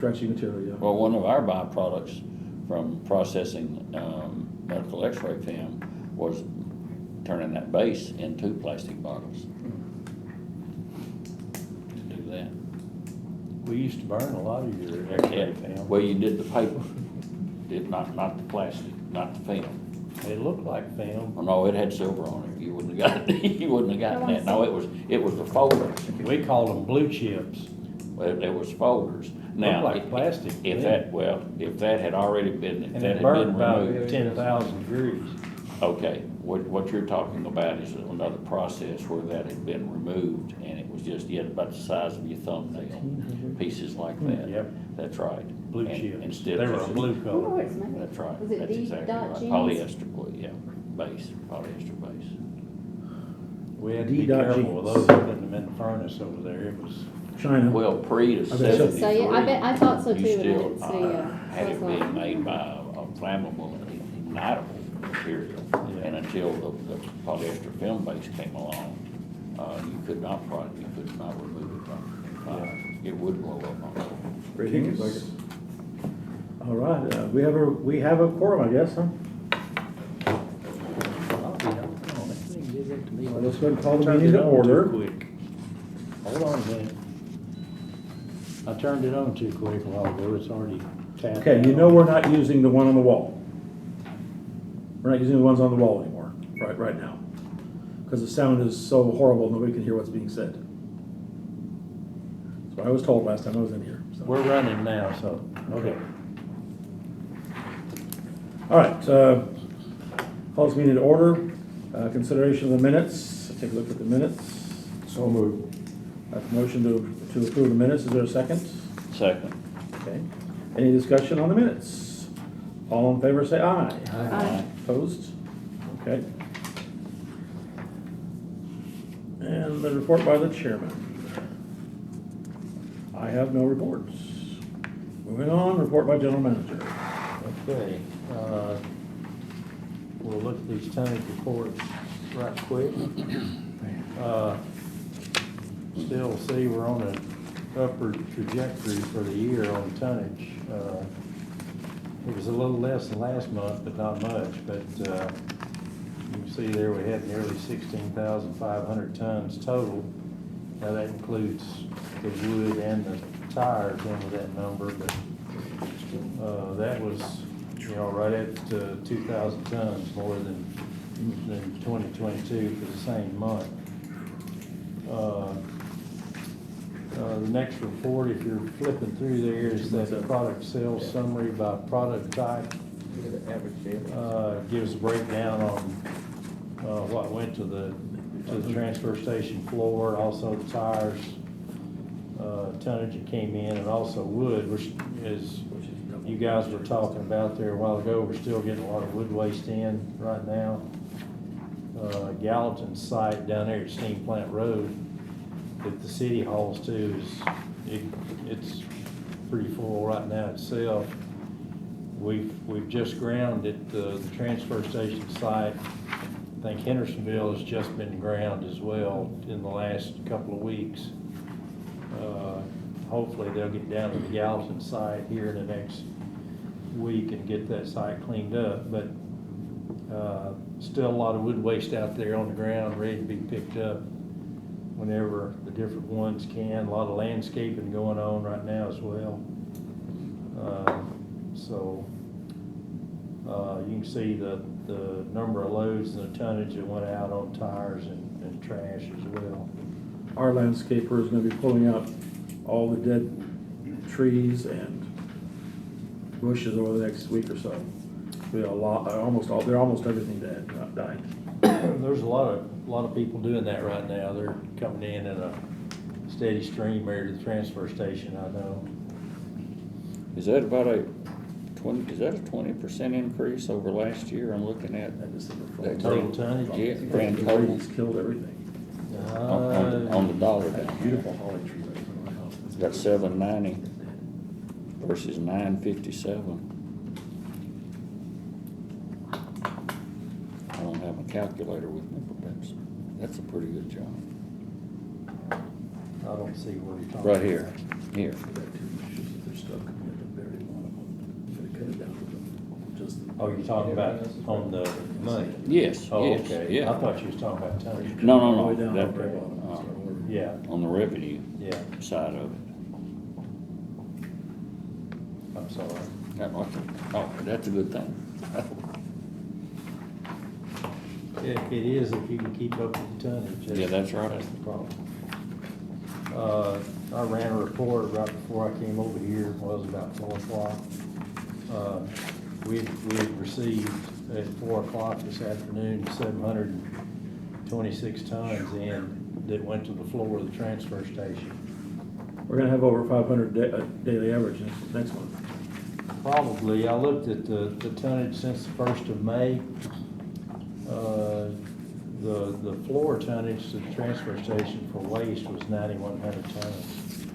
Stretching material, yeah. Well, one of our byproducts from processing medical x-ray film was turning that base into plastic bottles. To do that. We used to burn a lot of your x-ray film. Well, you did the paper, not the plastic, not the film. It looked like film. Oh, no, it had silver on it. You wouldn't have got it. You wouldn't have gotten that. No, it was the folders. We called them blue chips. Well, it was folders. Now, Looked like plastic. if that had already been, if And that it had burned been about removed. 10,000 degrees. Okay, what you're talking about is another process where that had been removed and it was just yet about the size of your thumbnail, pieces like that. Yep. That's right. Blue And chips. instead They of were just- a blue I wonder where color. it's made. That's right. Was it That's D exactly dot right. jeans? Polyester glue, yeah, polyester base. We had to be D dot careful jeans. with those, putting them in the furnace over there. It was, China. Well, pre to I bet so. '73. So, yeah, I bet- I thought so you too, and I still, didn't see, had it so I being thought- made by a flammable and ignitable material. Yeah. And until the polyester film base came along, you could not remove it from fire. It would blow up on it. Ratings. All right, we have a quorum, I guess, huh? Well, let's go ahead and call the Turned meeting it to on too order. quick. Hold on a minute. I turned it on too quick a while ago. It's already tapped Okay, you out. know we're not using the one on the wall. We're not using the ones on the wall anymore, right now. Because the sound is so horrible, nobody can hear what's being said. So I was told last time I was in here, so. We're running now, so, okay. All right, call this meeting to order. Consideration of the minutes. Take a look at the minutes. So moved. A motion to approve the minutes. Is there a second? Second. Okay. Any discussion on the minutes? All in favor, say aye. Aye. Opposed? Okay. And the report by the chairman. I have no reports. Moving on, report by general manager. Okay, we'll look at these tonnage reports right quick. Still see we're on an upward trajectory for the year on tonnage. It was a little less than last month, but not much, but, you can see there we had nearly 16,500 tons total. Now that includes the wood and the tires into that number, but, that was, right at 2,000 tons more than 2022 for the same month. The next report, if you're flipping through there, is that the product sales summary by product type. Gives a breakdown on what went to the transfer station floor, also the tires, tonnage that came in, and also wood, which is, you guys were talking about there a while ago, we're still getting a lot of wood waste in right now. Gallatin's site down there at Steam Plant Road that the city hauls to it's pretty full right now itself. We've just ground at the transfer station site. I think Hendersonville has just been ground as well in the last couple of weeks. Hopefully they'll get down to the Gallatin site here in the next week and get that site cleaned up. But still a lot of wood waste out there on the ground ready to be picked up whenever the different ones can. A lot of landscaping going on right now as well. You can see the number of loads and the tonnage that went out on tires and trash as well. Our landscaper is gonna be pulling out all the dead trees and bushes over the next week or so. We have a lot, almost everything dead, died. There's a lot of people doing that right now. They're coming in a steady stream there to the transfer station, I know. Is that about a 20% increase over last year? I'm looking at that Total green- tonnage? Yeah, grand total Trees killed everything. on the dollar down. Beautiful holly tree right in front of my house. It's got 790 versus 957. I don't have a calculator with me, but that's a pretty good job. I don't see where you're talking. Right here, here. They're stuck. Oh, you're talking about on the money? Yes, Oh, yes, okay. yeah. I thought you was talking about tonnage. No, All the way no, down no, to the that, bottom, so we're- Yeah, on the revenue yeah, side of it. I'm sorry. Oh, that's a good thing. It is if you can keep up with the tonnage. Yeah, that's right. That's the problem. I ran a report right before I came over here, was about 4 o'clock. We had received at 4 o'clock this afternoon, 726 tons in that went to the floor of the transfer station. We're gonna have over 500 daily average next month. Probably, I looked at the tonnage since the 1st of May. The floor tonnage to the transfer station for waste was 9,100 tons.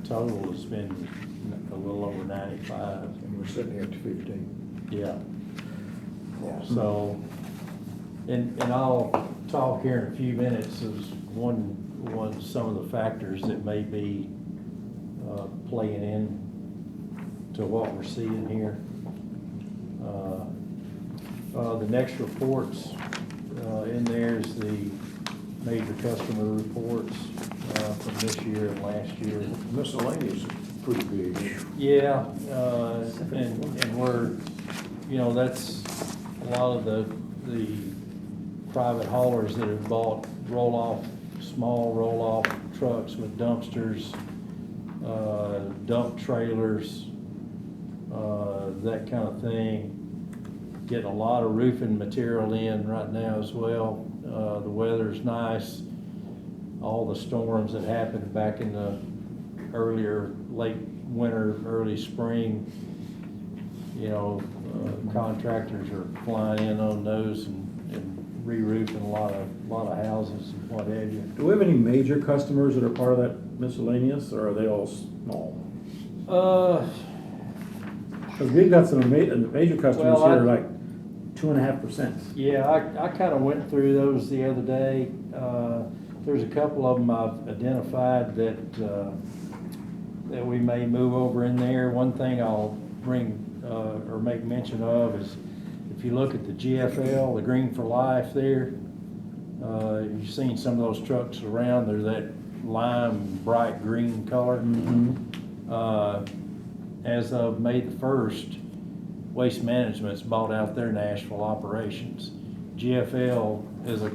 Total has been a little over 95. And we're sitting here at 15. Yeah. So, and I'll talk here in a few minutes as some of the factors that may be playing in to what we're seeing here. The next reports in there is the major customer reports from this year and last year. Miscellaneous is pretty big. Yeah, and we're, that's a lot of the private haulers that have bought small roll-off trucks with dumpsters, dump trailers, that kind of thing. Getting a lot of roofing material in right now as well. The weather's nice. All the storms that happened back in the late winter, early spring, contractors are flying in on those and re-roofing a lot of houses and what have you. Do we have any major customers that are part of that miscellaneous, or are they all small? Because we've got some major customers Well, here, like 2.5%. Yeah, I kind of went through those the other day. There's a couple of them I've identified that we may move over in there. One thing I'll bring or make mention of is if you look at the GFL, the Green for Life there, you've seen some of those trucks around. They're that lime bright green color. As of May the 1st, Waste Management's bought out their Nashville operations. GFL is a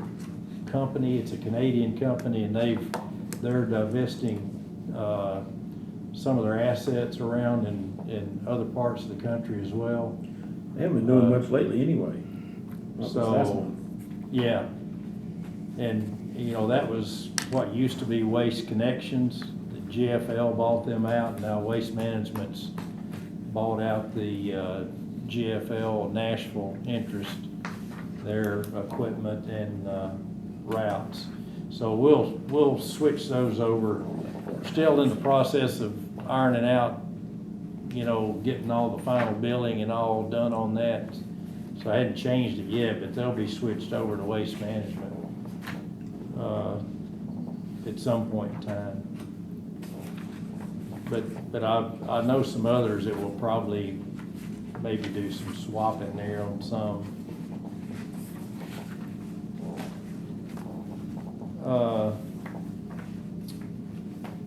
company, it's a Canadian company, and they're divesting some of their assets around in other parts of the country as well. They haven't been doing much lately anyway. Not this last So, month. yeah. And, that was what used to be Waste Connections. The GFL bought them out, and now Waste Management's bought out the GFL Nashville interest, their equipment and routes. So we'll switch those over. We're still in the process of ironing out, getting all the final billing and all done on that. So I hadn't changed it yet, but they'll be switched over to Waste Management at some point in time. But I know some others that will probably maybe do some swapping there on some.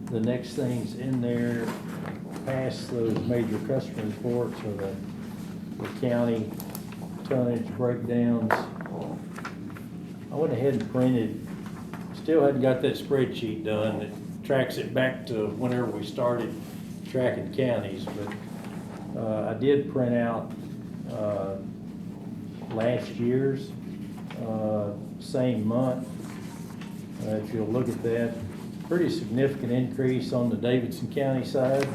The next things in there, past those major customer reports, are the county tonnage breakdowns. I went ahead and printed, still hadn't got that spreadsheet done that tracks it back to whenever we started tracking counties, but I did print out last year's same month. If you'll look at that, pretty significant increase on the Davidson County side.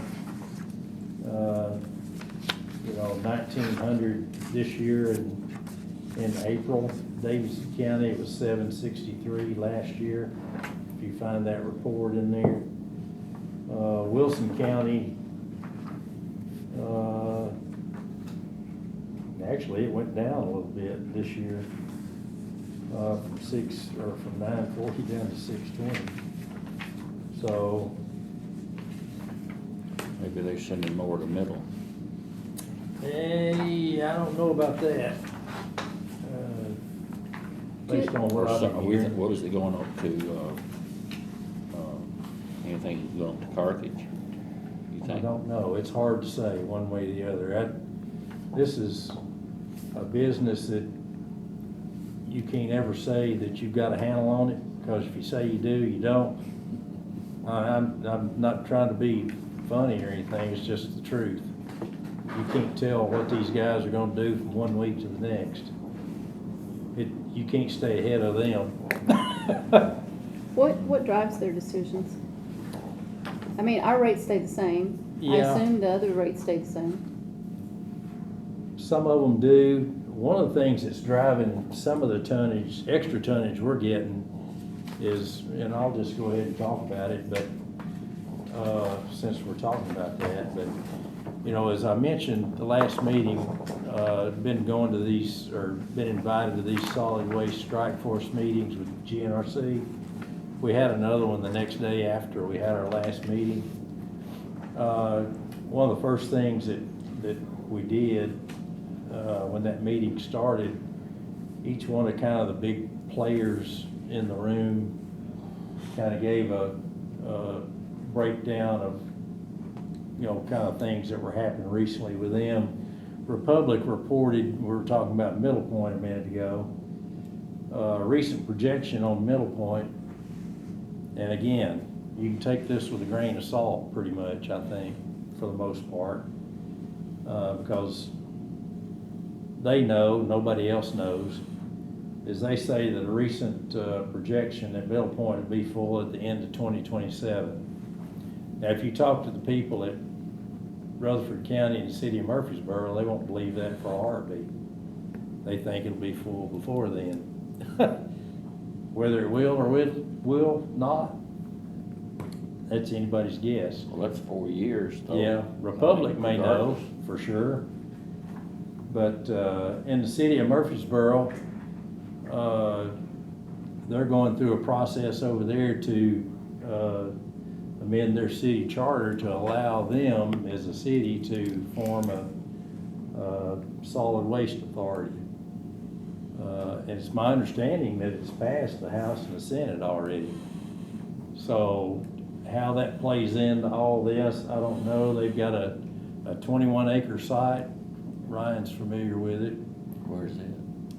1,900 this year in April. Davidson County, it was 763 last year. If you find that report in there. Wilson County, actually it went down a little bit this year, from 940 down to 620. So Maybe they send him more to middle. Hey, I don't know about that. Based on what I've been hearing. What is it going up to, anything going up to Carthage? You I think? don't know. It's hard to say one way or the other. This is a business that you can't ever say that you've got a handle on it, because if you say you do, you don't. I'm not trying to be funny or anything, it's just the truth. You can't tell what these guys are gonna do from one week to the next. You can't stay ahead of them. What drives their decisions? I mean, our rates stay the same. I Yeah. assume the other rates stay the same. Some of them do. One of the things that's driving some of the tonnage, extra tonnage we're getting is, and I'll just go ahead and talk about it, but, since we're talking about that, but, you know, as I mentioned, the last meeting, been going to these, or been invited to these solid waste strike force meetings with GNRC. We had another one the next day after we had our last meeting. One of the first things that we did, when that meeting started, each one of kind of the big players in the room kind of gave a breakdown of, you know, kind of things that were happening recently with them. Republic reported, we were talking about Middle Point a minute ago, recent projection on Middle Point, and again, you can take this with a grain of salt pretty much, I think, for the most part, because they know, nobody else knows, is they say that a recent projection that Middle Point will be full at the end of 2027. Now, if you talk to the people at Rutherford County and the city of Murfreesboro, they won't believe that for a heartbeat. They think it'll be full before then. Whether it will or will not, that's anybody's guess. Well, that's 4 years, though. Yeah, Republic may know Regardless. for sure. But in the city of Murfreesboro, they're going through a process over there to amend their city charter to allow them as a city to form a solid waste authority. And it's my understanding that it's passed the House and the Senate already. So how that plays into all this, I don't know. They've got a 21-acre site. Ryan's familiar with it. Where is it?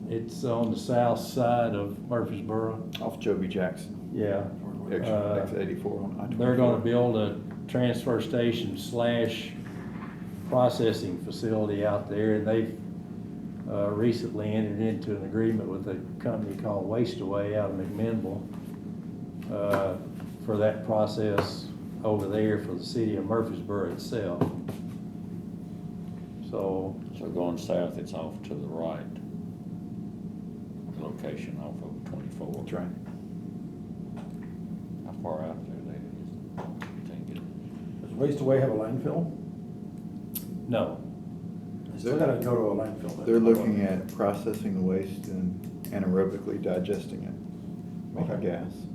It's on the south side of Murfreesboro. Off Joby Jackson, Yeah. exit 84 on I-24. They're gonna build a transfer station / processing facility out there, and they've recently entered into an agreement with a company called Waste Away out of McMinnville for that process over there for the city of Murfreesboro itself. So, So going south, it's off to the right. Location off of 24. That's right. How far out there that is? Think it- Does Waste Away have a landfill? no, They still gotta go to a landfill. then. They're looking at processing the waste and anaerobically digesting it, making Okay. gas.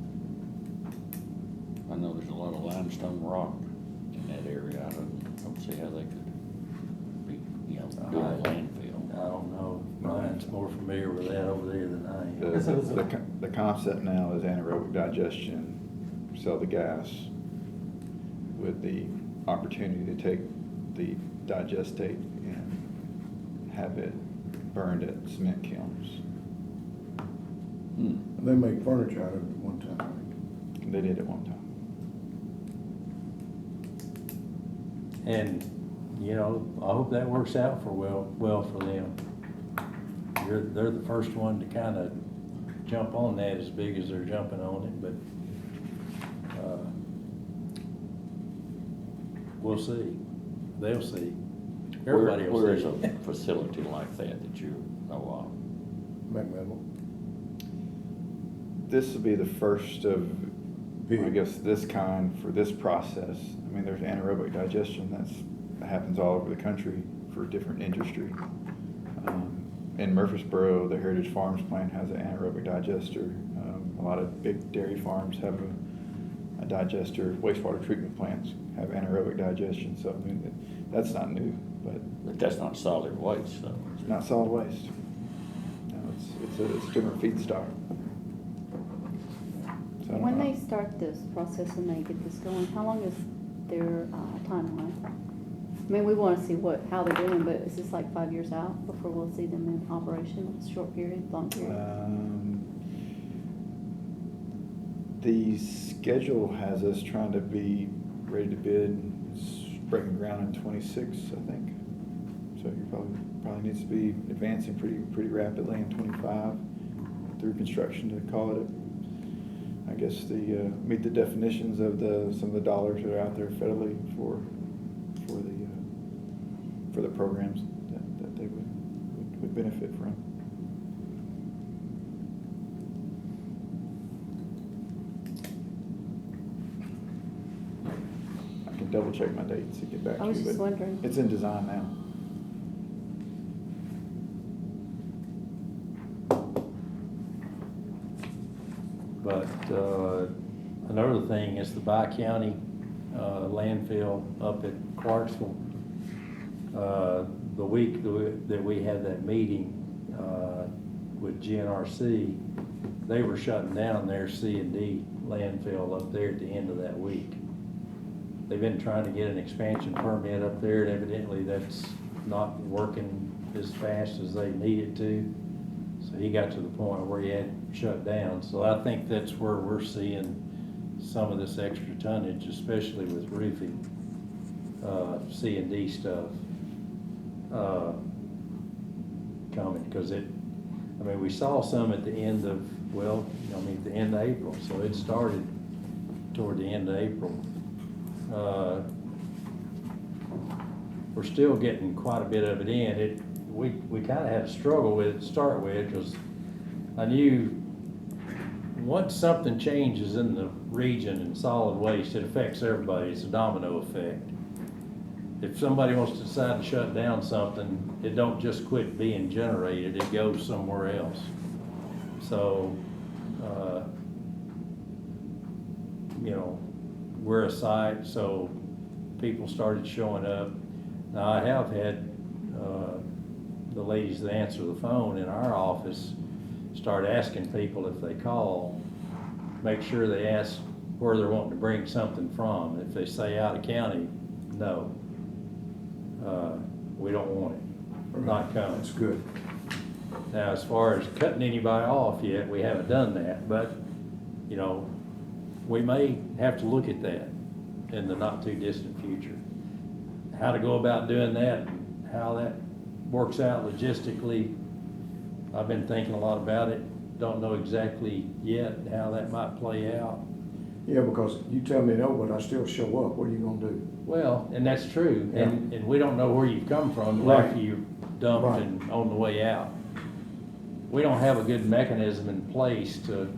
I know there's a lot of limestone rock in that area. I don't see how they could be, doing a landfill. I don't know. Ryan's more familiar with that over there than I am. The concept now is anaerobic digestion, sell the gas with the opportunity to take the digestate and have it burned at cement kilns. Hmm. They make furniture out of it one time. They did it one time. And, you know, I hope that works out for well for them. They're the first one to kind of jump on that as big as they're jumping on it, but, we'll see. They'll see. Everybody will see. Where is a facility like that you know McMinnville. This will be the first of, I Big. guess, this kind for this process. I mean, there's anaerobic digestion that happens all over the country for different industry. In Murfreesboro, the Heritage Farms plant has an anaerobic digester. A lot of big dairy farms have a digester. Wastewater treatment plants have anaerobic digestion. So I mean, That's not new, but But that's not solid waste, though. it's not solid waste. No, it's a different feedstock. So I don't When know. they start this process and they get this going, how long is their timeline? I mean, we wanna see how they're doing, but is this like 5 years out before we'll see them in operation? Short period, long period? The schedule has us trying to be ready to bid, breaking ground in 26, I think. So you probably needs to be advancing pretty rapidly in 25 through construction to call it I guess meet the definitions of some of the dollars that are out there federally for the programs that they would benefit from. I can double check my dates to get back to I you. was just but wondering. It's in design now. But another thing is the Bi-County landfill up at Clarksville. The week that we had that meeting with GNRC, they were shutting down their C&D landfill up there at the end of that week. They've been trying to get an expansion permit up there, and evidently that's not working as fast as they need it to. So he got to the point where he had shut down. So I think that's where we're seeing some of this extra tonnage, especially with roofing, C&D stuff, coming, because we saw some at the end of, the end of April, so it started toward the end of April. We're still getting quite a bit of it in. We kind of had a struggle with it to start with, because I knew once something changes in the region in solid waste, it affects everybody. It's a domino effect. If somebody wants to decide to shut down something, it don't just quit being generated, it goes somewhere else. So, we're a site, so people started showing up. Now, I have had the ladies that answer the phone in our office start asking people if they call, make sure they ask where they're wanting to bring something from. If they say out of county, no, we don't want it, not coming. That's good. Now, as far as cutting anybody off yet, we haven't done that, but, we may have to look at that in the not too distant future. How to go about doing that, and how that works out logistically, I've been thinking a lot about it. Don't know exactly yet how that might play out. Yeah, because you tell me no, but I still show up, what are you gonna do? Well, and that's true, Yeah. and we don't know where you've come from Right. after you dumped Right. and on the way out. We don't have a good mechanism in place to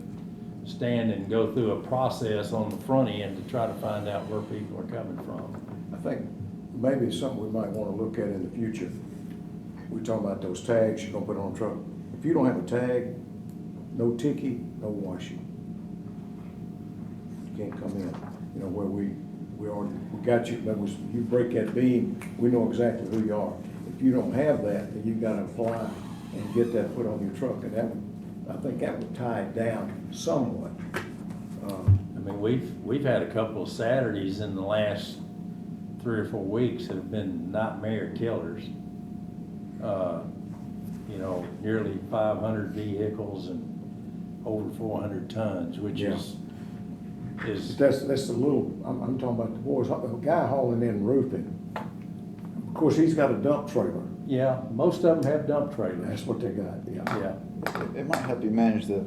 stand and go through a process on the front end to try to find out where people are coming from. I think maybe it's something we might wanna look at in the future. We talking about those tags you're gonna put on a truck. If you don't have a tag, no ticket, no washing. You can't come in, where we got you, that was, you break that beam, we know exactly who you are. If you don't have that, then you gotta apply and get that put on your truck, and I think that would tie it down somewhat. We've had a couple of Saturdays in the last 3 or 4 weeks that have been nightmare killers. Nearly 500 vehicles and over 400 tons, which Yeah. is That's the little, I'm talking about the boys, a guy hauling in roofing. Of course, he's got a dump trailer. yeah, most of them have dump trailers. That's what they got, yeah. Yeah, It might help you manage the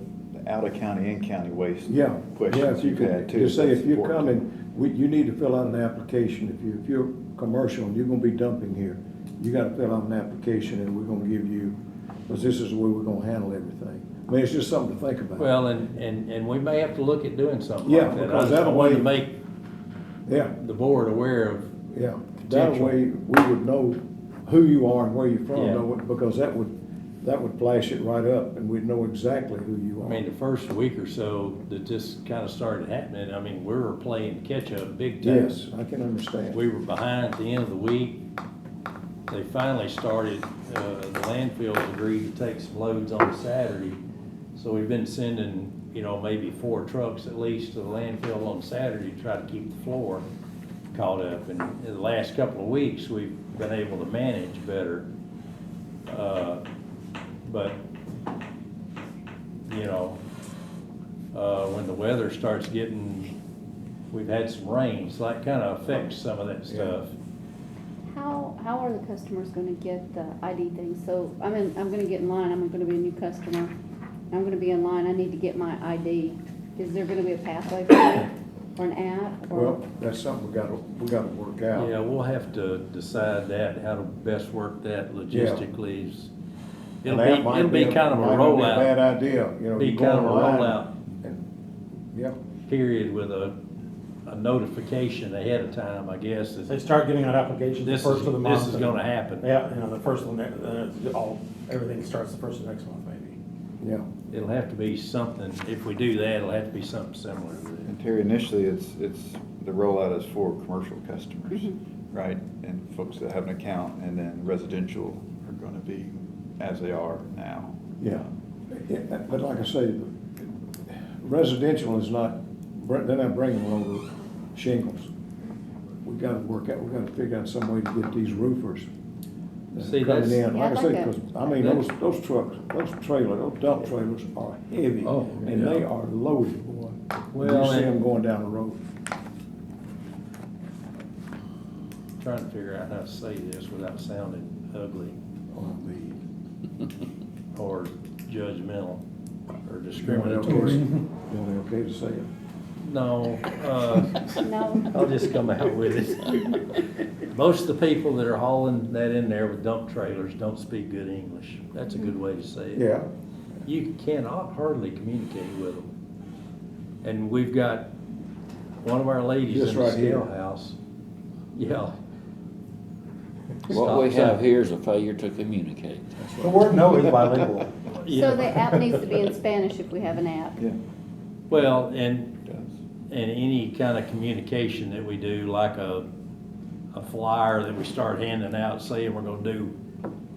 out-of-county, in-county waste Yeah. questions Yeah, if you you've could had too. just say That's if you're important. coming, you need to fill out an application. If you're commercial and you're gonna be dumping here, you gotta fill out an application and we're gonna give you, because this is the way we're gonna handle everything. I mean, it's just something to think about. well, and we may have to look at doing something Yeah, like that. because I that'll wanted to way- make Yeah, the board aware of, yeah. That Potential. way we would know who you are and where you're from, Yeah. because that would flash it right up and we'd know exactly who you are. the first week or so that this kind of started happening, we were playing catch up big time. Yes, I can understand. We were behind at the end of the week, they finally started, the landfills agreed to take some loads on Saturday. So we've been sending, you know, maybe 4 trucks at least to the landfill on Saturday to try to keep the floor caught up. And in the last couple of weeks, we've been able to manage better. But, you know, when the weather starts getting, we've had some rain, so that kind of affects some of that stuff. How are the customers gonna get the ID thing? So, I'm gonna get in line, I'm gonna be a new customer, I'm gonna be in line, I need to get my ID. Is there gonna be a pathway for it, or an app, or? Well, that's something we gotta work out. Yeah, we'll have to decide that, how to best work that logistically. And that might It'll be kind of a might not be a Bad rollout, idea, you know. be you go kind of a online rollout and- Yeah, period with a notification ahead of time, I guess. They start getting out applications the This first of the month. this is gonna happen. Yeah, you know, the first one, everything starts the first of next month, maybe. yeah. It'll have to be something, if we do that, it'll have to be something similar to that. And Terry, initially, it's, the rollout is for commercial customers, Mm-hmm. right? And folks that have an account, and then residential are gonna be as they are now. Yeah, but like I say, residential is not, they're not bringing over shingles. We gotta work out, we gotta figure out some way to get these roofers See, coming that's- in. Like I Yeah, say, I'd like because, I mean, those trucks, those trailers, those dump trailers are heavy, Oh, and yeah. they are loaded, boy. Well, You see and- them going down the road. Trying to figure out how to say this without sounding ugly or judgmental or discriminatory. You want okay to say it? No, No, I'll just come out with it. Most of the people that are hauling that in there with dump trailers don't speak good English. That's a good way to say it. Yeah, You cannot hardly communicate with them. And we've got one of our ladies Just in the right here. scale house. Yeah. What we Stop have here is a failure to communicate. The word no is bilingual. Yeah. so the app needs to be in Spanish if we have an app. Yeah, Well, it and does. any kind of communication that we do, like a flyer that we start handing out saying we're gonna do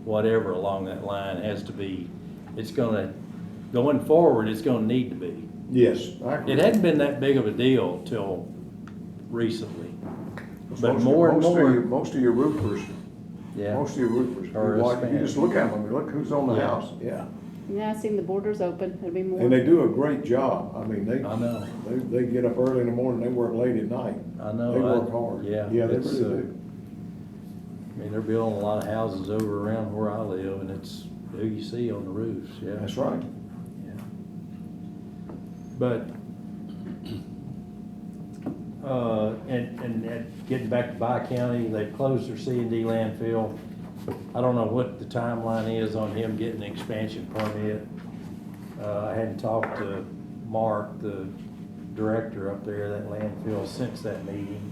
whatever along that line, has to be, going forward, it's gonna need to be. yes, I agree. It hadn't been that big of a deal till recently, but Most- more and more, Most of your roofers, yeah. most of your roofers, Or you just look at them, and look who's on the Yeah. house, yeah. Yeah, I seen the borders open, it'll be more. And they do a great job, I mean, I know, they get up early in the morning, they work late at night. I know. They work hard. Yeah. Yeah, they it's, really do. I mean, they're building a lot of houses over around where I live, and it's who you see on the roofs, yeah. That's right. Yeah. But, and getting back to Bi County, they've closed their C&D landfill. I don't know what the timeline is on him getting the expansion permit. I hadn't talked to Mark, the director up there at that landfill, since that meeting.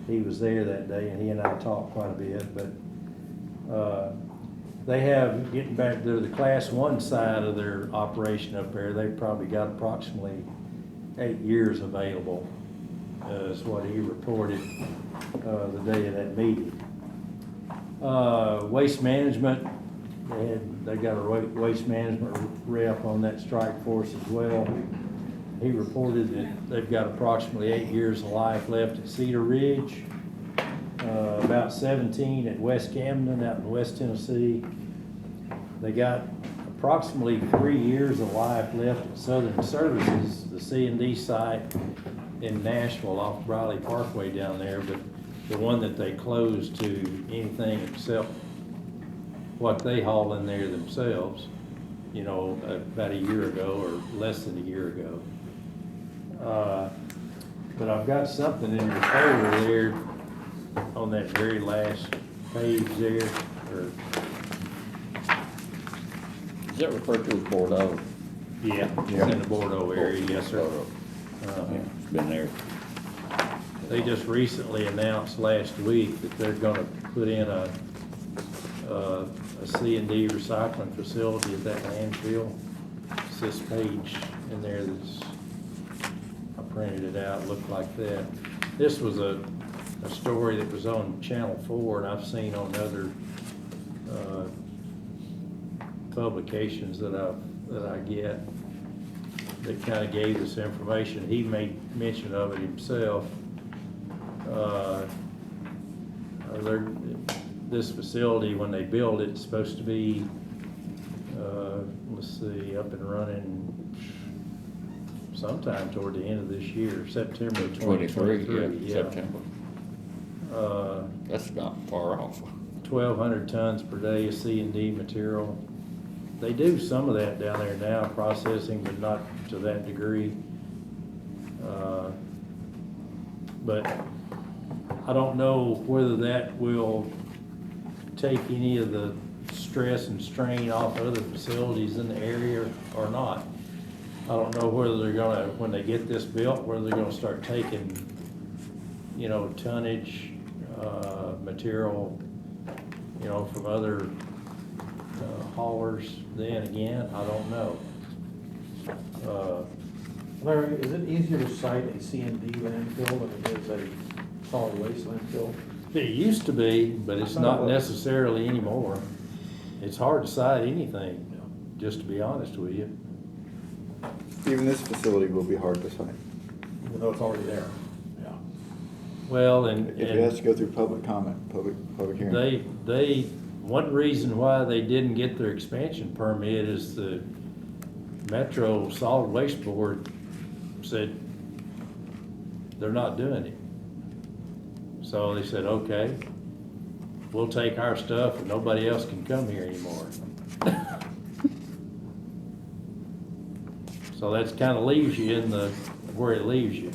He was there that day, and he and I talked quite a bit, but, they have, getting back to the Class 1 side of their operation up there, they've probably got approximately 8 years available, is what he reported the day of that meeting. Waste management, they got a waste management rep on that strike force as well. He reported that they've got approximately 8 years of life left at Cedar Ridge, about 17 at West Camden out in West Tennessee. They got approximately 3 years of life left at Southern Services, the C&D site in Nashville off Briley Parkway down there, but the one that they closed to anything except what they haul in there themselves, you know, about a year ago or less than a year ago. But I've got something in your folder there on that very last page there, or, Is that referred to as Bordeaux? yeah, it's in the Bordeaux area, yes, sir. Yeah, it's been there. They just recently announced last week that they're gonna put in a C&D recycling facility at that landfill. It's this page in there that's, I printed it out, looked like that. This was a story that was on Channel 4, and I've seen on other publications that I get that kind of gave this information. He made mention of it himself. This facility, when they build it, it's supposed to be, let's see, up and running sometime toward the end of this year, September 2023. Yeah, September. That's not far off. 1,200 tons per day of C&D material. They do some of that down there now, processing, but not to that degree. But I don't know whether that will take any of the stress and strain off other facilities in the area or not. I don't know whether they're gonna, when they get this built, whether they're gonna start taking, you know, tonnage, material, you know, from other haulers. Then again, I don't know. Larry, is it easier to cite a C&D landfill than it is a solid waste landfill? It used to be, but it's not necessarily anymore. It's hard to cite anything, just to be honest with you. Even this facility will be hard to cite. Even though it's already there, yeah. Well, and If it has to go through public comment, public hearing. one reason why they didn't get their expansion permit is the Metro Solid Waste Board said they're not doing it. So they said, okay, we'll take our stuff and nobody else can come here anymore. So that's kind of leaves you in where it leaves you.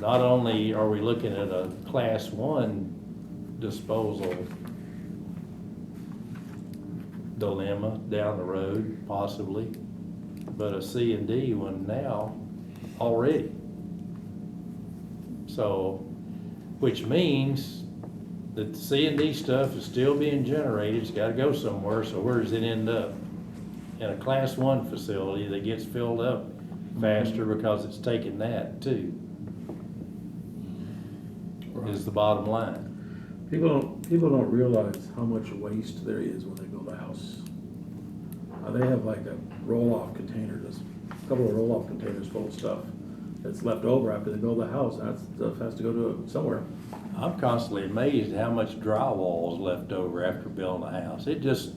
Not only are we looking at a class 1 disposal dilemma down the road, possibly, but a C&D one now already. So, which means that the C&D stuff is still being generated, it's gotta go somewhere, so where does it end up? In a class 1 facility that gets filled up faster because it's taking that too, is the bottom line. People don't realize how much waste there is when they build a house. They have like a roll-off container, just a couple of roll-off containers full of stuff that's left over after they build the house. That stuff has to go to somewhere. I'm constantly amazed at how much drywall is left over after building a house. It just,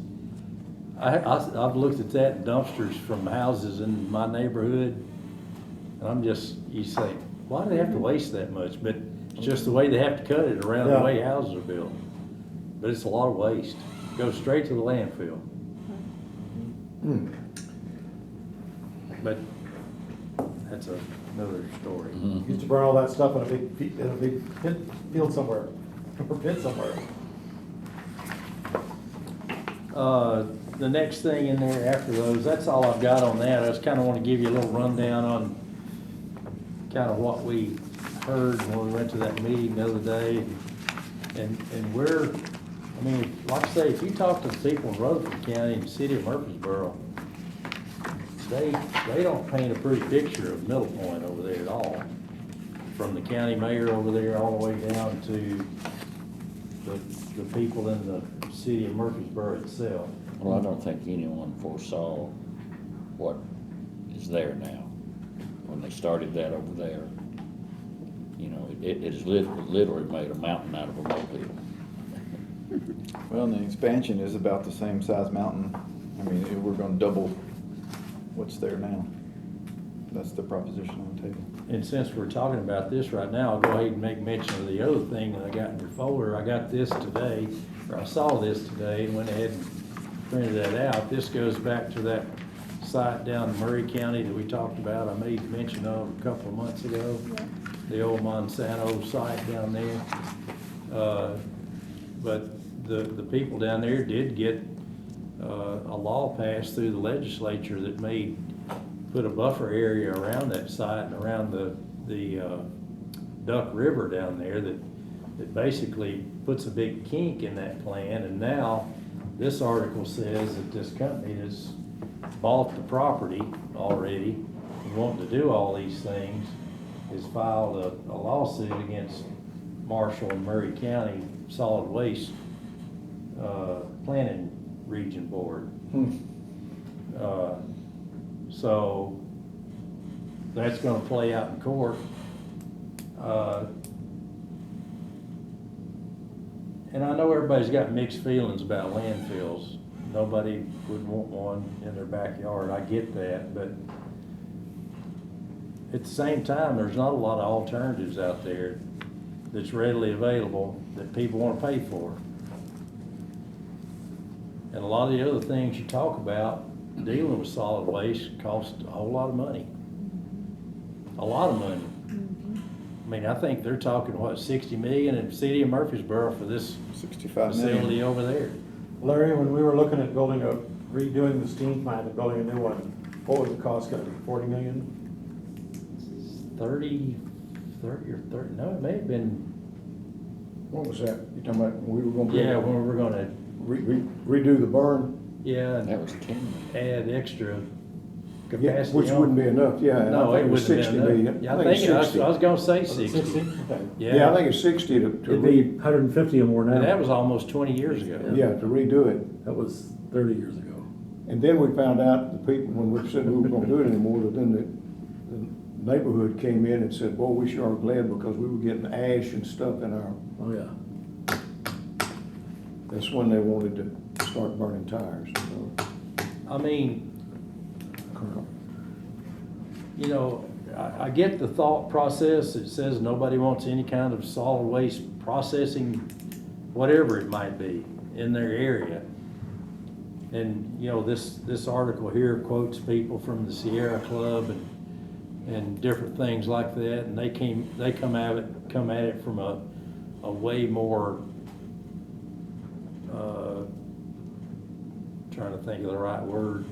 I've looked at that in dumpsters from houses in my neighborhood, and I'm just, you say, why do they have to waste that much? But it's just the way they have to cut it around the way houses are built. But it's a lot of waste. It goes straight to the landfill. But that's another story. Used to burn all that stuff in a big field somewhere, or pit somewhere. The next thing in there after those, that's all I've got on that. I just kind of want to give you a little rundown on kind of what we heard when we went to that meeting the other day. And I mean, like I say, if you talk to the people in Rutherford County and the city of Murfreesboro, they don't paint a pretty picture of Middle Point over there at all. From the county mayor over there all the way down to the people in the city of Murfreesboro itself. Well, I don't think anyone foresaw what is there now. When they started that over there, you know, it has literally made a mountain out of a molehill. Well, and the expansion is about the same size mountain. I mean, we're gonna double what's there now. That's the proposition on the table. And since we're talking about this right now, I'll go ahead and make mention of the other thing that I got in your folder. I got this today, or I saw this today and went ahead and printed that out. This goes back to that site down in Murray County that we talked about. I made mention of a couple of months ago. Yeah. The old Monsanto site down there. But the people down there did get a law passed through the legislature that put a buffer area around that site and around the Duck River down there that basically puts a big kink in that plan. And now this article says that this company that's bought the property already and wanting to do all these things has filed a lawsuit against Marshall and Murray County Solid Waste planning region board. Hmm. So that's gonna play out in court. And I know everybody's got mixed feelings about landfills. Nobody would want one in their backyard, I get that, but at the same time, there's not a lot of alternatives out there that's readily available that people wanna pay for. And a lot of the other things you talk about, dealing with solid waste costs a whole lot of money. A lot of money. I mean, I think they're talking, what, 60 million in the city of Murfreesboro for this 65 facility million. over there. Larry, when we were looking at redoing the steam plant and building a new one, what was the cost gonna be, 40 million? 30 or 30, no, it may have been, What was that? You talking about when we were gonna? yeah, when we're gonna, Redo the burn? yeah, That and was 10 million. add extra Yeah, capacity. which on. wouldn't be enough, yeah. and No, I it think it was wouldn't have 60 been million. enough. Yeah, I it's think, I 60. was gonna say Was it 60. Okay. Yeah, I think it's 60 to It'd be 150 or more now. And that was almost 20 years ago. yeah, to redo it. That was 30 years ago. And then we found out, the people, when we said we weren't gonna do it anymore, that then the neighborhood came in and said, boy, we sure are glad because we were getting ash and stuff in our, Oh, yeah. that's when they wanted to start burning tires. I mean, you know, I get the thought process. It says nobody wants any kind of solid waste processing, whatever it might be, in their area. And, you know, this article here quotes people from the Sierra Club and different things like that, and they come at it from a way more, trying to think of the right word,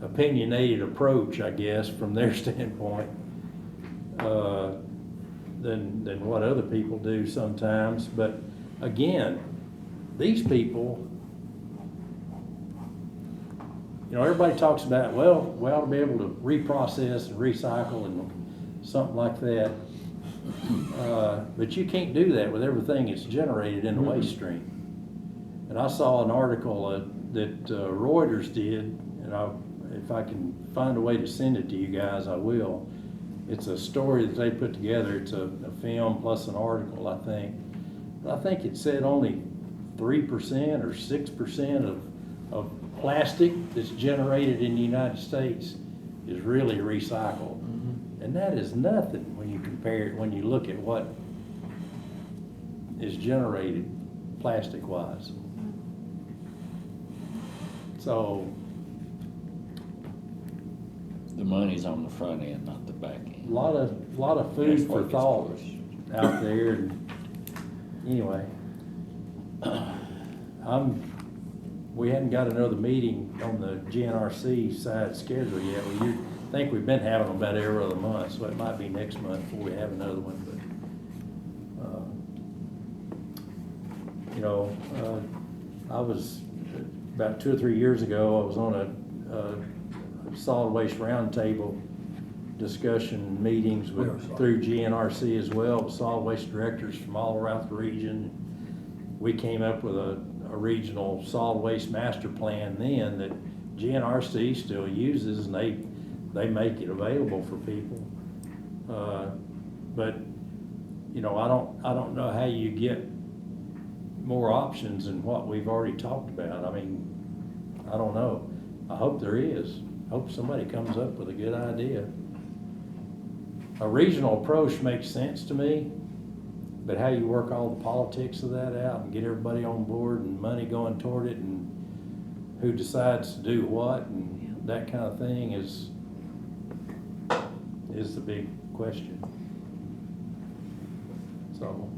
opinionated approach, I guess, from their standpoint, than what other people do sometimes. But again, these people, you know, everybody talks about, well, we ought to be able to reprocess and recycle and something like that. But you can't do that with everything that's generated in the waste stream. And I saw an article that Reuters did, and if I can find a way to send it to you guys, I will. It's a story that they put together. It's a film plus an article, I think. But I think it said only 3% or 6% of plastic that's generated in the United States is really recycled. And that is nothing when you compare it, when you look at what is generated plastic-wise. So, The money's on the front end, not the back end. a lot of That's food what for gets thought pushed. out there. And anyway, we hadn't got another meeting on the GNRC side schedule yet. We think we've been having them about every other month, so it might be next month before we have another one. But you know, I was about 2 or 3 years ago. I was on a solid waste roundtable discussion meetings through GNRC as well, with solid waste directors from all around the region. We came up with a regional solid waste master plan then that GNRC still uses, and they make it available for people. But you know, I don't know how you get more options than what we've already talked about. I mean, I don't know. I hope there is. I hope somebody comes up with a good idea. A regional approach makes sense to me, but how you work all the politics of that out and get everybody on board and money going toward it and who decides to do what and that kind of thing is the big question. So,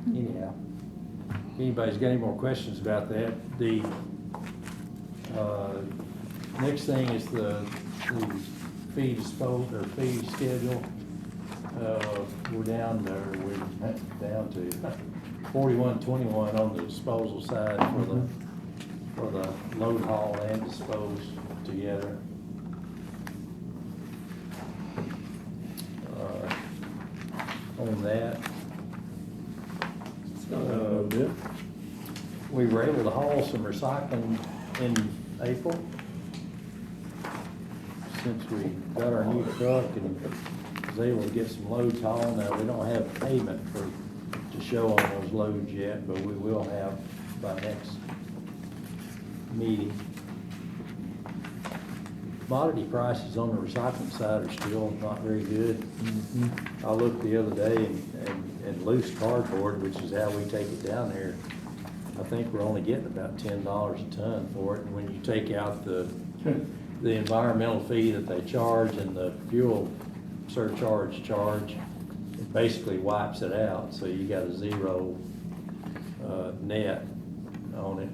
anyhow, if anybody's got any more questions about that, the next thing is the fee disposal or fee schedule. We're down to 4121 on the disposal side for the load haul and dispose together. On that, Yeah. we were able to haul some recycling in April. Since we got our new truck and was able to get some loads hauled. Now, we don't have payment to show on those loads yet, but we will have by next meeting. Commodity prices on the recycling side are still not very good. I looked the other day and loose cardboard, which is how we take it down there, I think we're only getting about $10 a ton for it. And when you take out the environmental fee that they charge and the fuel surcharge charge, it basically wipes it out. So you got a zero net on it.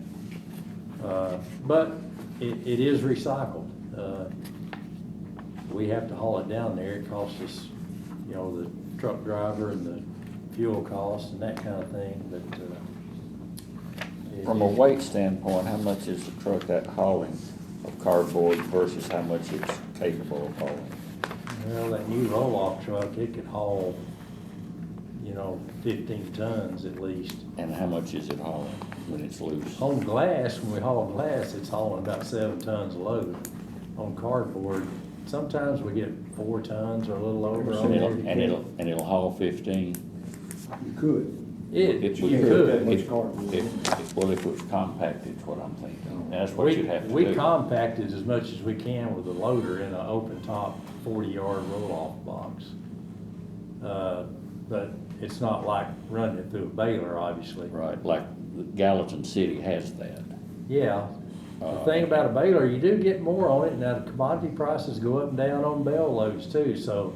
But it is recycled. We have to haul it down there. It costs us, you know, the truck driver and the fuel costs and that kind of thing, but, From a weight standpoint, how much is the truck that hauling of cardboard versus how much it's capable of hauling? well, that new roll-off truck, it could haul, you know, 15 tons at least. And how much is it hauling when it's loose? On glass, when we haul glass, it's hauling about 7 tons a load. On cardboard, sometimes we get 4 tons or a little over. And it'll haul 15? You could. It You would- could. That much cardboard. Well, if it was compacted, is what I'm thinking. That's what you'd have to do. We compact it as much as we can with a loader in an open top 40-yard roll-off box. But it's not like running it through a baler, obviously. Right, like Gallatin City has that. Yeah. The thing about a baler, you do get more on it. Now, the commodity prices go up and down on bale loads too. So,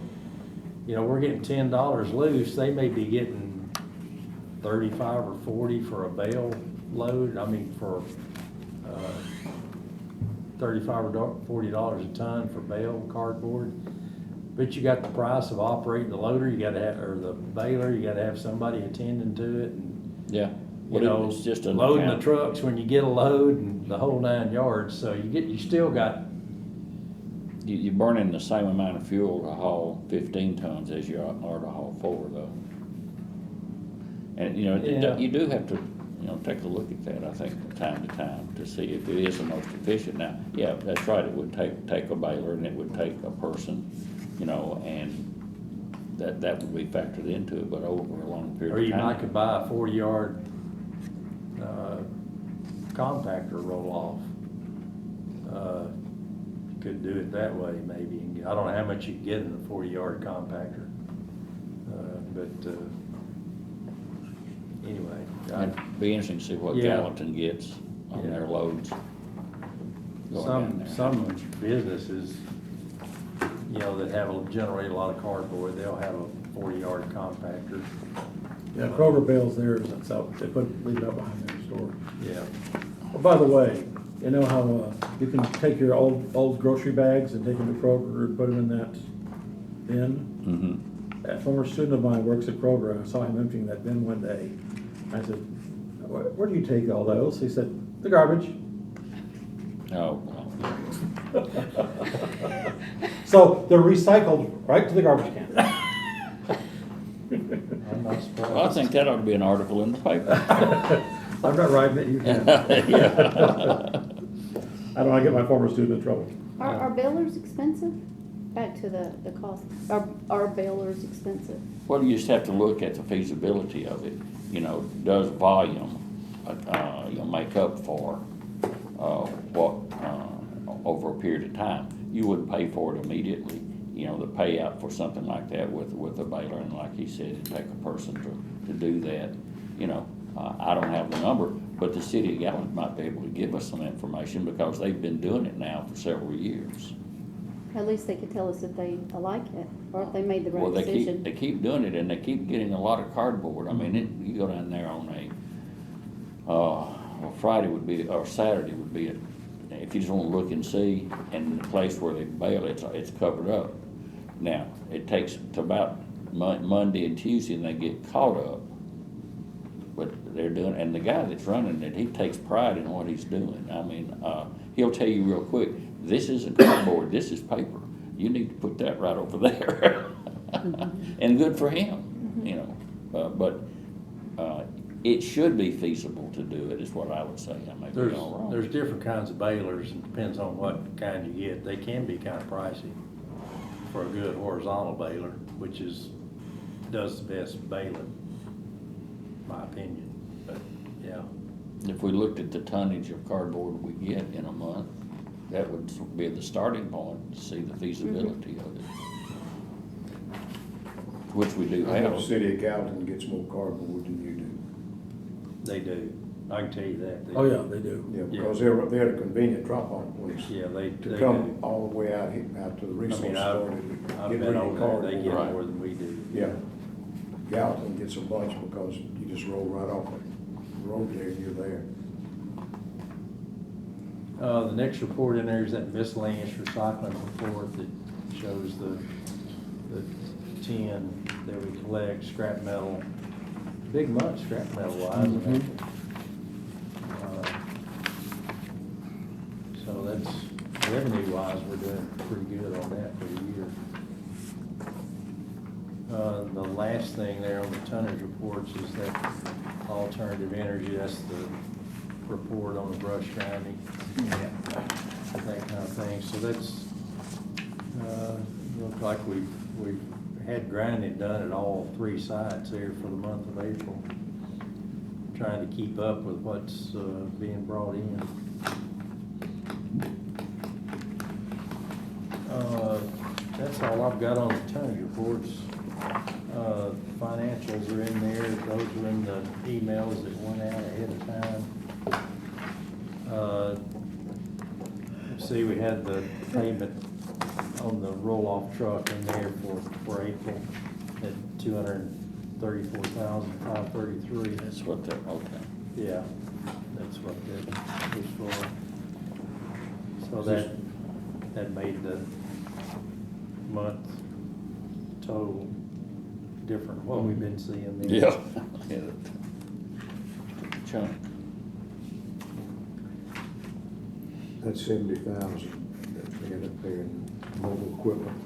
you know, we're getting $10 loose. They may be getting 35 or 40 for a bale load. I mean, for $35 or $40 a ton for bale cardboard. But you got the price of operating the loader. You got to have, or the baler. You got to have somebody attending to it. And, Yeah. you know, It's just an loading the account. trucks when you get a load and the whole 9 yards. So you still got. You're burning the same amount of fuel to haul 15 tons as you are to haul 4, though. And, you know, Yeah. you do have to, you know, take a look at that, I think, from time to time to see if it is the most efficient. Now, yeah, that's right, it would take a baler and it would take a person, you know, and that would be factored into it, but over a long period Or of you time. might could buy a 40-yard compactor roll-off. Could do it that way maybe. And I don't know how much you can get in a 40-yard compactor. But anyway. It'd be interesting to see what Yeah. Gallatin gets on their loads. going down there. Some businesses, you know, that generate a lot of cardboard, they'll have a 40-yard compactor. Yeah, Kroger bales theirs, that's out, they leave it out behind their store. Yeah. Oh, by the way, you know how, you can take your old grocery bags and take them to Kroger and put them in that bin? Mm-hmm. A former student of mine works at Kroger. I saw him emptying that bin one day. I said, where do you take all those? He said, the garbage. Oh, well. So they're recycled right to the garbage can. I'm not surprised. Well, I think that ought to be an article in the paper. I'm not writing it, you can. Yeah. I don't want to get my former student in trouble. Are balers expensive? Back to the cost. Are balers expensive? Well, you just have to look at the feasibility of it. You know, does volume, you know, make up for, what, over a period of time? You wouldn't pay for it immediately. You know, the payout for something like that with a baler, and like he said, it'd take a person to do that. You know, I don't have the number, but the city of Gallatin might be able to give us some information because they've been doing it now for several years. At least they could tell us if they like it, or if they made the right Well, decision. they keep doing it, and they keep getting a lot of cardboard. I mean, you go down there on well, Friday would be, or Saturday would be, if you just want to look and see, and the place where they bale, it's covered up. Now, it takes to about Monday and Tuesday, and they get caught up. But they're doing, and the guy that's running it, he takes pride in what he's doing. I mean, he'll tell you real quick, this isn't cardboard, this is paper. You need to put that right over there. And good for him, you know. But it should be feasible to do it, is what I would say. I may be all wrong. There's different kinds of balers, and depends on what kind you get. They can be kind of pricey for a good horizontal baler, which does the best baling, my opinion, but, yeah. If we looked at the tonnage of cardboard we get in a month, that would be the starting point to see the feasibility of it. Which we do I know the have. city of Gallatin gets more cardboard than you do. They do, I can tell you that. They Oh, do. yeah, they do. Yeah, because they're a convenient drop-off place. Yeah, they To do. come all the way out here, out to the I resource mean, store to I've get been rid of over there, they get Right. more than we do. Yeah. Gallatin gets a bunch because you just roll right off the road there and you're there. The next report in there is that miscellaneous recycling report that shows the tin that we collect, scrap metal. Big month scrap metal wise. Mhm. So that's, revenue wise, we're doing pretty good on that for the year. The last thing there on the tonnage reports is that alternative energy, that's the report on the brush grinding. That kind of thing, so that's, looks like we've had grinding done at all 3 sites there for the month of April. Trying to keep up with what's, being brought in. That's all I've got on the tonnage reports. Financials are in there, those are in the emails that went out ahead of time. Let's see, we had the payment on the roll-off truck in there for April at $234,533. That's what they're, okay. Yeah, that's what that was for. So that made the month total different than what we've been seeing there. Yeah. Yeah. Chunk. That's 70,000 that we end up paying mobile equipment.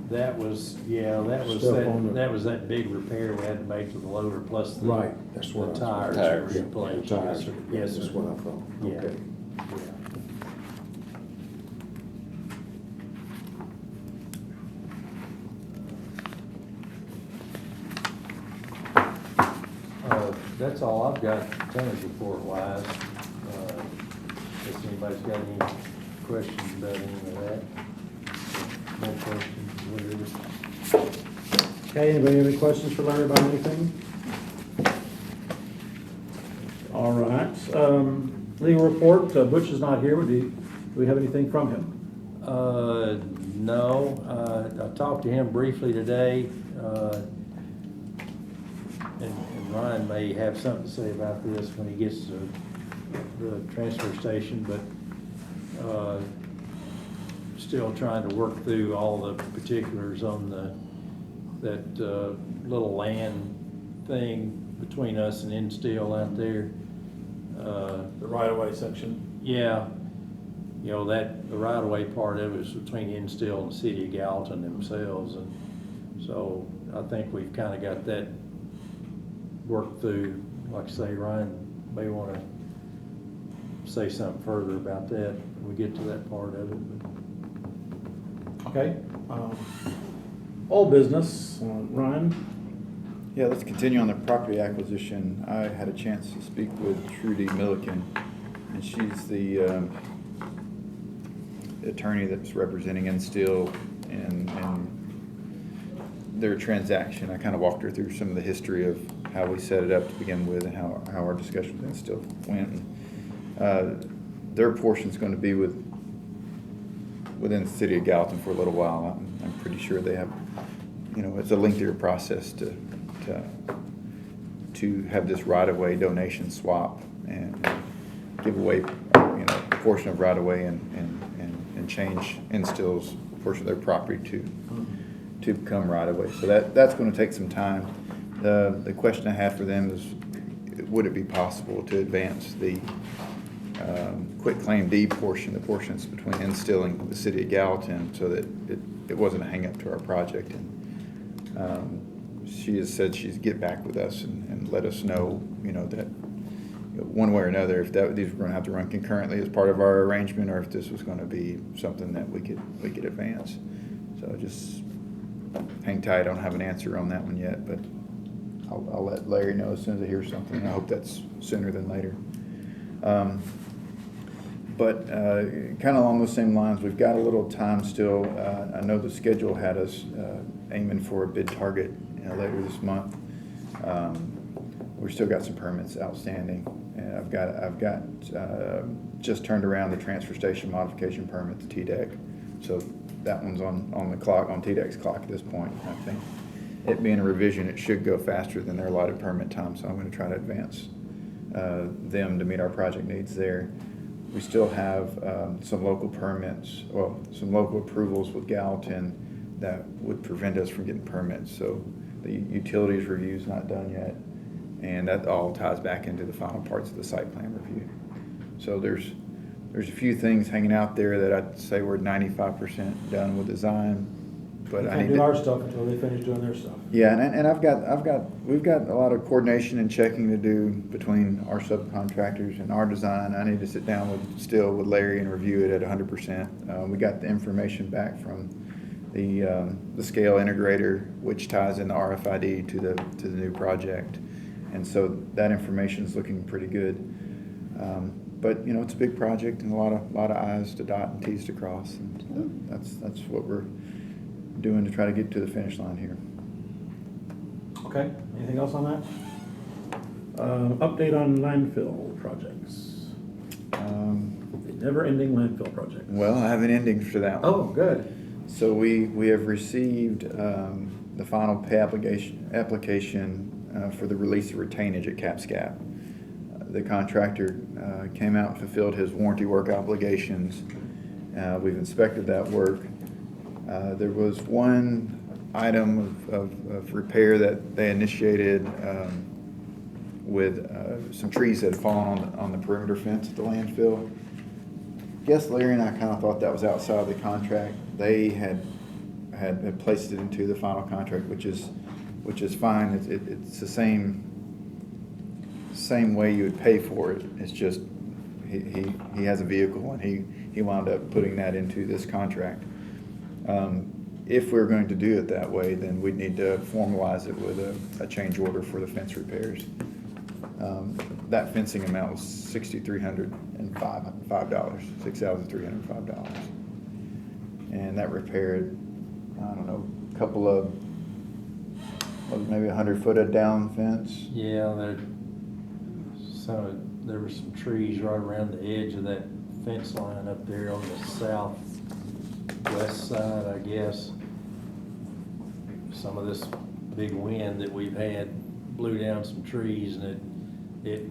That was, Stuff on the- that was that big repair we had to make to the loader plus the. Right, that's what the I was. tires. Yeah, Replaced. the tires. Yes, sir. Yeah, Yes, that's sir. what I thought. Yeah. Okay. That's all I've got tonnage report wise. If anybody's got any questions about any of that, more questions, whatever. Okay, anybody have any questions for Larry about anything? All right, legal report, Butch is not here, do we have anything from him? No, I talked to him briefly today, and Ryan may have something to say about this when he gets to the transfer station, but, still trying to work through all the particulars on that little land thing between us and Instill out there. The right-of-way section? Yeah, you know, the right-of-way part of it is between Instill and the city of Gallatin themselves, and so I think we've kind of got that worked through. Like I say, Ryan may want to say something further about that when we get to that part of it. But Okay, all business, Ryan? Yeah, let's continue on the property acquisition. I had a chance to speak with Trudy Milliken, and she's the attorney that's representing Instill and their transaction. I kind of walked her through some of the history of how we set it up to begin with and how our discussion with Instill went. And, their portion's going to be within the city of Gallatin for a little while. I'm pretty sure they have, you know, it's a lengthier process to have this right-of-way donation swap and give away, you know, a portion of right-of-way and change Instill's portion of their property to become right-of-way. So that's going to take some time. The question I have for them is, would it be possible to advance the quitclaim deed portion, the portions between Instill and the city of Gallatin, so that it wasn't a hang-up to our project? And she has said she'd get back with us and let us know, that one way or another, if these were gonna have to run concurrently as part of our arrangement, or if this was gonna be something that we could advance. So just hang tight. I don't have an answer on that one yet, but I'll let Larry know as soon as I hear something. I hope that's sooner than later. But kind of along those same lines, we've got a little time still. I know the schedule had us aiming for a bid target later this month. We've still got some permits outstanding, and I've got just turned around the transfer station modification permit, the TDEC. So that one's on the clock, on TDEC's clock at this point. I think it being a revision, it should go faster than their allotted permit time. So I'm going to try to advance them to meet our project needs there. We still have some local permits, well, some local approvals with Gallatin that would prevent us from getting permits. So the utilities review is not done yet, and that all ties back into the final parts of the site plan review. So there's a few things hanging out there that I'd say we're 95% done with design, but We I can't need do to. our stuff until they finish doing their stuff. Yeah, and we've got a lot of coordination and checking to do between our subcontractors and our design. I need to sit down with Larry and review it at 100%. We got the information back from the scale integrator, which ties in the RFID to the new project, and so that information is looking pretty good. But it's a big project and a lot of I's to dot and T's to cross, and that's what we're doing to try to get to the finish line here. Okay, anything else on that? Update on landfill projects. The never-ending landfill project. Well, I have an ending for that one. Oh, good. So we have received the final pay application for the release of retainage at CapsCap. The contractor came out and fulfilled his warranty work obligations. We've inspected that work. There was one item of repair that they initiated with some trees that had fallen on the perimeter fence at the landfill. Guess Larry and I kind of thought that was outside the contract. They had placed it into the final contract, which is fine. It's the same way you would pay for it. It's just he has a vehicle, and he wound up putting that into this contract. If we're going to do it that way, then we'd need to formalize it with a change order for the fence repairs. That fencing amount was $6,305, $6,305. And that repaired, I don't know, a couple of, maybe 100-foot of down fence. Yeah, there were some trees right around the edge of that fence line up there on the southwest side, I guess. Some of this big wind that we've had blew down some trees, and it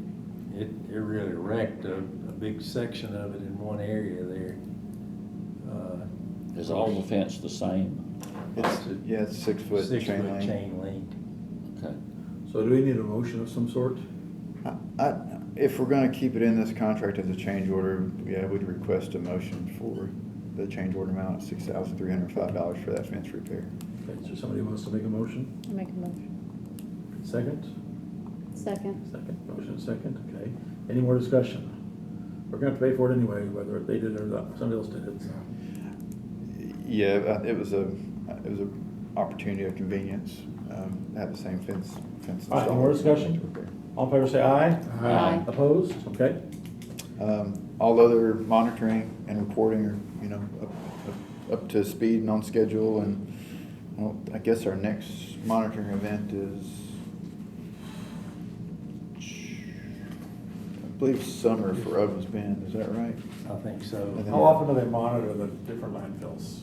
really wrecked a big section of it in one area there. Is all the fence the same? It's 6-foot chain link. chain link. Okay. So do we need a motion of some sort? If we're going to keep it in this contract as a change order, yeah, we'd request a motion for the change order amount of $6,305 for that fence repair. Okay, so somebody wants to make a motion? Make a motion. Second? Second. Second, motion second, okay. Any more discussion? We're gonna have to pay for it anyway, whether they did it or not, somebody else did it, so. Yeah, it was a opportunity of convenience. Have the same fence. All right, any more discussion? All in favor say aye. Aye. Opposed? Okay. All other monitoring and reporting are, up to speed and on schedule, and I guess our next monitoring event is, I believe, summer for Owens Bend. Is that right? I think so. I think- How often do they monitor the different landfills?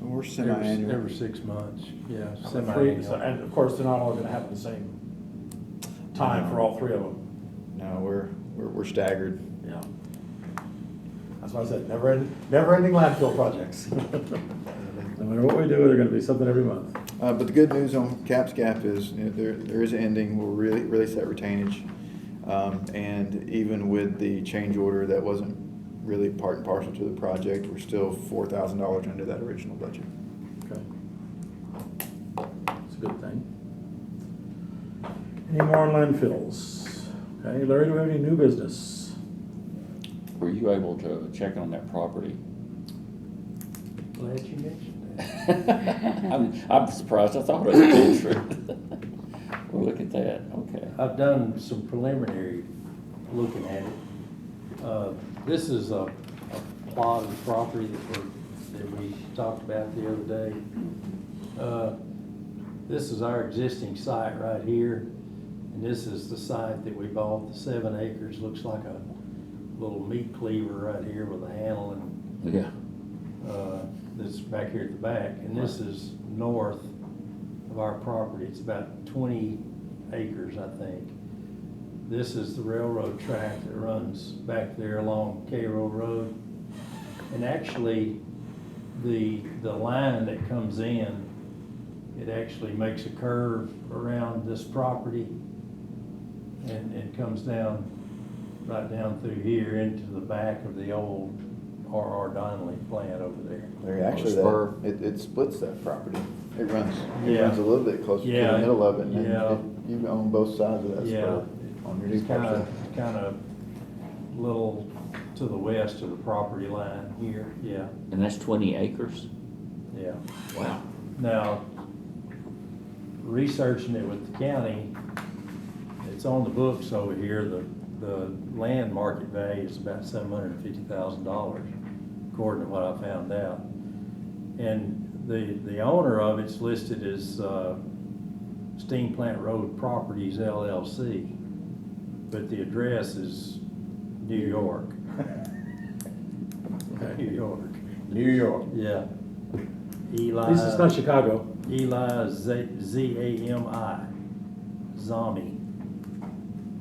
We're semi-annual. Every 6 months, yeah, So, semi-annual. and of course, they're not all gonna happen the same time for all three of them. No, we're staggered. Yeah. That's why I said, never-ending landfill projects. No matter what we do, there's gonna be something every month. But the good news on CapsCap is there is an ending. We'll really release that retainage. And even with the change order that wasn't really part and parcel to the project, we're still $4,000 under that original budget. Okay. It's a good thing. Any more on landfills? Okay, Larry, do we have any new business? Were you able to check on that property? Glad you mentioned that. I'm surprised, I thought it was different. Well, look at that, okay. I've done some preliminary looking at it. This is a plot of property that we talked about the other day. This is our existing site right here, and this is the site that we bought, the 7 acres. Looks like a little meat cleaver right here with a handle, and Yeah. that's back here at the back. And this is north of our property. It's about 20 acres, I think. This is the railroad track that runs back there along Cairo Road. And actually, the line that comes in, it actually makes a curve around this property and comes down, right down through here into the back of the old R.R. Donnelly plant over there. Larry, actually, spur. it splits that property. It runs Yeah. a little bit closer to Yeah, the middle of it, and yeah. you own both sides of that Yeah, spur on your new it's parcel. kind of little to the west of the property line here, yeah, And that's 20 acres? yeah. Wow. Now, researching it with the county, it's on the books over here, the land market value is about $750,000, according to what I found out. And the owner of it's listed as Steam Plant Road Properties LLC, but the address is New York. New York, New York. yeah. At Eli. least it's not Chicago. Eli Z-A-M-I, Zami.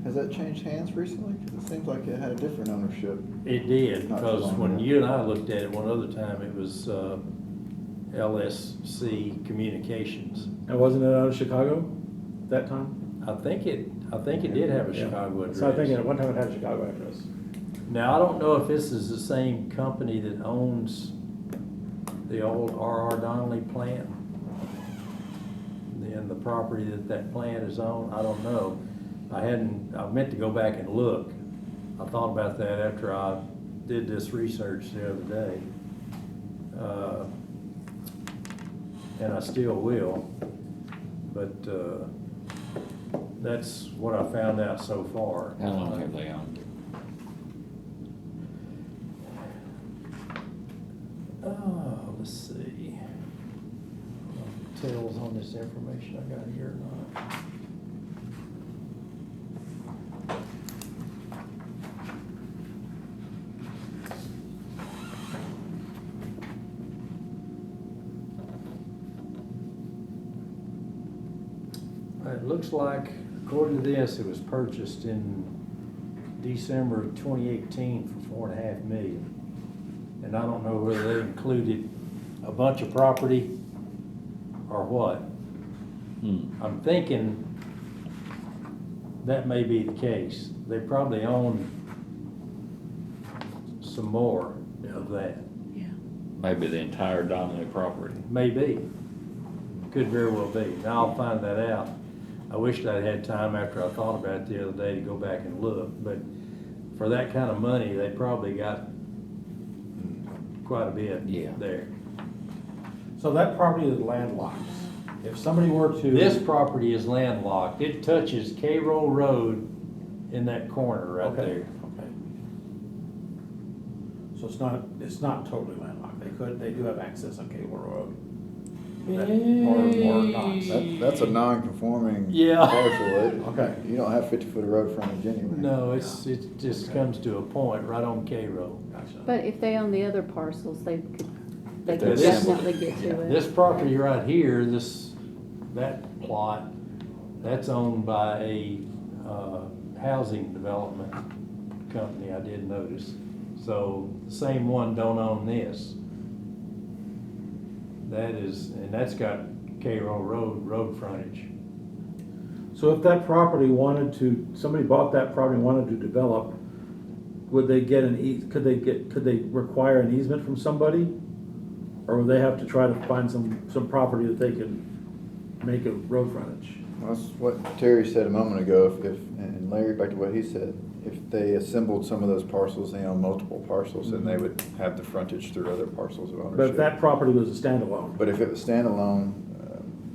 Has that changed hands recently? Because it seems like it had a different ownership. It did, Not too because long when ago. you and I looked at it one other time, it was LSC Communications. And wasn't it out of Chicago at that time? I think it did have a Chicago address. So I think at one time it had a Chicago address. Now, I don't know if this is the same company that owns the old R.R. Donnelly plant and the property that plant is on. I don't know. I meant to go back and look. I thought about that after I did this research the other day. And I still will, but that's what I found out so far. How long have they owned it? Oh, let's see. Details on this information I got here or not. It looks like, according to this, it was purchased in December of 2018 for $4.5 million. And I don't know whether they included a bunch of property or what. I'm thinking that may be the case. They probably own some more of that. Maybe the entire Donnelly property. Maybe. Could very well be. Now I'll find that out. I wished I'd had time after I thought about it the other day to go back and look, but for that kind of money, they probably got quite a bit Yeah. there. So that property is landlocked. If somebody were to. This property is landlocked. It touches Cairo Road in that corner right Okay, there. okay. So it's not totally landlocked. They do have access on Cable Road. Or not. That's a non-conforming Yeah. parcel. Okay. You don't have 50-foot of road frontage anyway. No, it just comes to a point right on Cairo. Gotcha. But if they own the other parcels, they could This- definitely get to it. This property right here, that plot, that's owned by a housing development company, I did notice. So the same one don't own this. And that's got Cairo road frontage. So if that property somebody bought that property and wanted to develop, would they get could they require an easement from somebody? Or would they have to try to find some property that they can make a road frontage? Well, that's what Terry said a moment ago, and Larry, back to what he said, if they assembled some of those parcels, they own multiple parcels, then they would have the frontage through other parcels of ownership. But if that property was a standalone, But if it was standalone,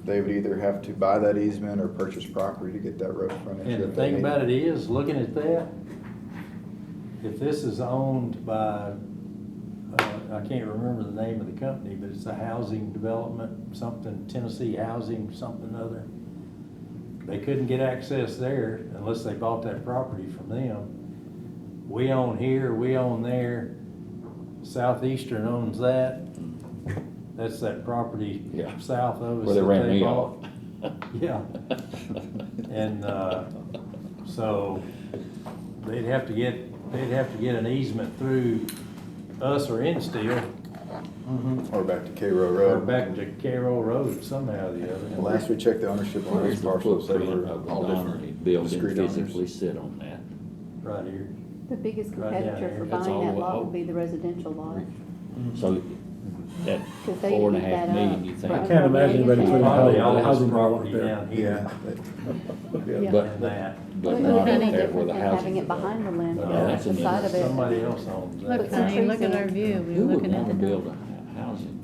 they would either have to buy that easement or purchase property to get that road frontage. And the if they thing need about it is, looking at that, if this is owned by, I can't remember the name of the company, but it's a housing development, something, Tennessee Housing, something or other. They couldn't get access there unless they bought that property from them. We own here, we own there, Southeastern owns that. That's that property Yeah. south of us Where they that ran they me off. bought. Yeah. And, so they'd have to get an easement through us or Insteel Or back to Cairo or Road. back to Carroll Road somehow or the And other. last we checked the ownership on Where's those the parcels, they footprint were of the all Donnelly different. building discrete owners. physically sit on that? Right here. The biggest Right down competitor here. for That's buying all that the lot way would be the residential lot. So that 'Cause they 4.5 eat that million, up. you I think? can't imagine anybody putting Probably a all this housing property development there. down here. Yeah. But, And that. but Well, not it's up any there where different the than housing. having it behind the land, No, that's the a- side of it. Somebody else owns Look, that. honey, look at our view, we Who were would looking at wanna the build dome. a housing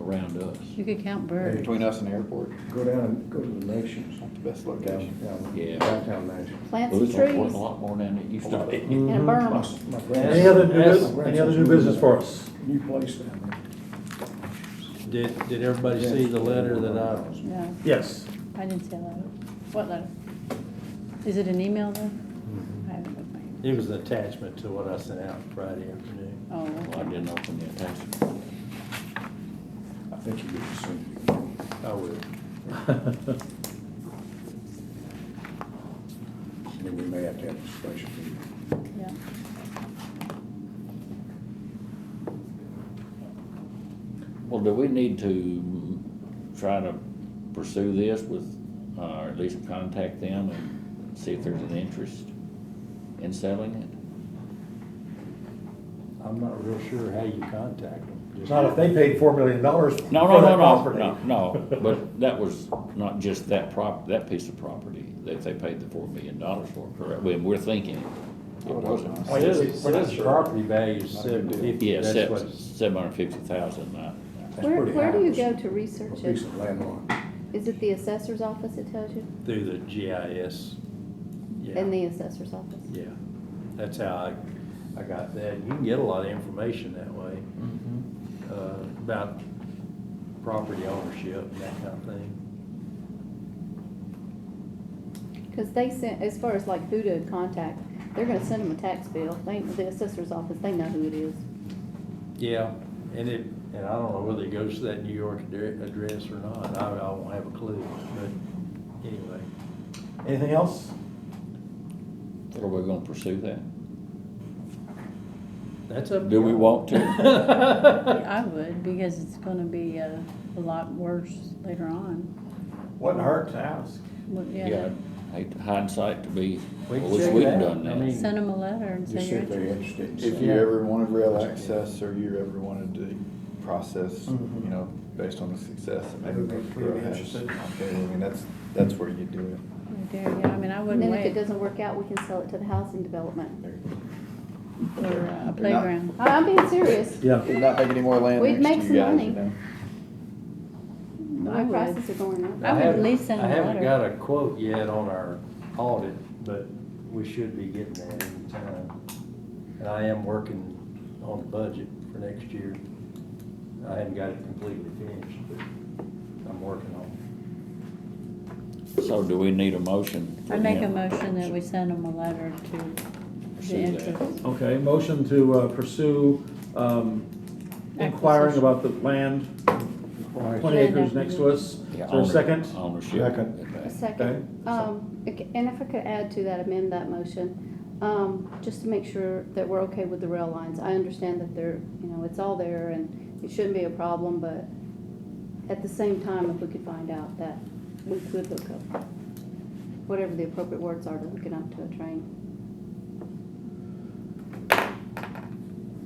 around us? You could count birds. Between us and the airport, Go down and go to the Nations. not the best Down, location. Yeah. Downtown Nations. Plant Well, some it's worth trees a lot more than it used to be. and a My- berm. my Any other new Yes. business, any other new business for us? New place down there. Did everybody see the letter that I, No, Yes. I didn't see a letter. What letter? Is it an email though? Mm-hmm. I haven't looked at it was an attachment to what I sent out Friday afternoon. Oh, Well, I didn't open the attachment. I think you get to send it. I will. Then we may have to have a special meeting. yeah. Well, do we need to try to pursue this with, or at least contact them and see if there's an interest in selling it? I'm not real sure how you contact them. Just- Not if they paid $4 million No, for no, that no, property. no, but that was not just that piece of property that they paid the $4 million for, correct? We're thinking it wasn't. Oh, Says, we're not says sure. property value is $750. Yeah, That's what- 750,000, That's Where pretty do high you for go some- to research for a piece it? of landmark. Is it the assessor's office that tells you? Through the GIS. Yeah. In the assessor's office? Yeah, that's how I got that. You can get a lot of information that way, about property ownership and that kind of thing. Because they sent, as far as like who to contact, they're gonna send them a tax bill. The assessor's office, they know who it is. Yeah, and I don't know whether it goes to that New York address or not. I won't have a clue, but anyway. Anything else? Are we gonna pursue that? That's up to Do we y'all. want to? I would, because it's gonna be a lot worse later on. Wouldn't hurt to ask. Well, Yeah, I hate hindsight to be, We I can wish check we'd it out. done I mean, that. Send them a letter and Just say see you're if they're interested. interested in If you selling. ever wanted rail access or you ever wanted to process, Mhm. you know, based on the success that They maybe would be Grow has. interested. Okay, I mean, that's where you do it. There, yeah, I mean, I And wouldn't then if it wait doesn't work out, we can sell it to the housing development. for a playground. I'm being serious. Yeah. Did not make any more land We'd next make to some you guys, money. you know. The I way would. prices are going up. I would at least send I a haven't letter. got a quote yet on our audit, but we should be getting that any time. And I am working on the budget for next year. I haven't got it completely finished, but I'm working on it. So do we need a motion? for I make a him? motion that we send them a letter to the Pursue that. interest. Okay, motion to pursue inquiring Acquisition. about the land, 20 Land acres next to us. Yeah, Is there a second? Ownership. Second. A second. And if I could add to that, amend that motion, just to make sure that we're okay with the rail lines. I understand that they're, it's all there and it shouldn't be a problem, but at the same time, if we could find out that we could hook up, whatever the appropriate words are to hook it up to a train.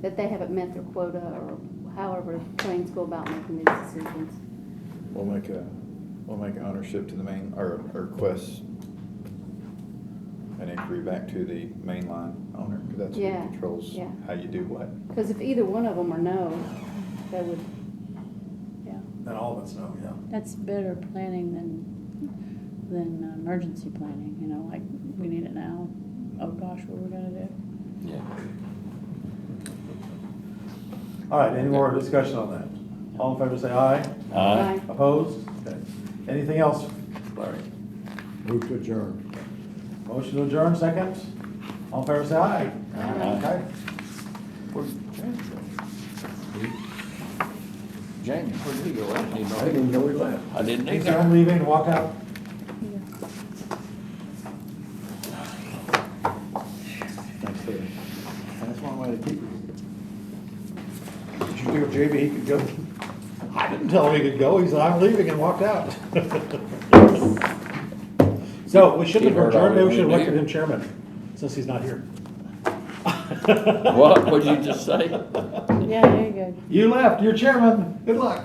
That they haven't met their quota or however trains go about making these decisions. We'll make a We'll make ownership to the main, or request an inquiry back to the mainline owner, because that's who Yeah, controls yeah. how you do what. Because if either one of them are no, that would, Yeah, Then all of us know, yeah. that's better planning than emergency planning, you know, like, we need it now. Oh gosh, what we're gonna do? Yeah. All right, any more discussion on that? All in favor, say aye. Aye. Opposed? Okay. Anything else, Larry? Move to adjourn. Motion to adjourn, second? All in favor, say aye. Aye. Okay. Where's Jamie go? Jamie, where'd he go? I didn't even I didn't even know we left. I didn't He's either. leaving and walk out. Thanks, Terry. That's one way to keep it. Did you tell Jamie he could go? I didn't tell him he could go, he said, I'm leaving, and walked out. So, we shouldn't He have heard all adjourned, maybe we should have we elected knew. him chairman, since he's not here. What, what'd you just say? Yeah, there you go. You left, you're chairman, good luck.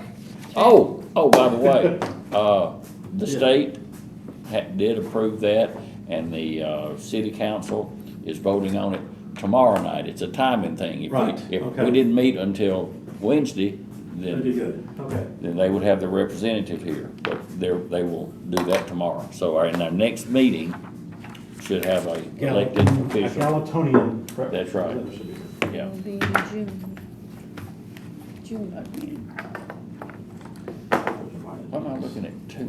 Oh, by the way, the Yeah. state did approve that, and the, city council is voting on it tomorrow night. It's a timing thing. If we- Right, If okay. we didn't meet until Wednesday, That'd be then, good, okay. then they would have their representative here, but they will do that tomorrow. So in our next meeting, should have a elected A official. Galantonian. That's right. Should be good. Yeah. It'll be in June bug meeting. What am I looking at, two?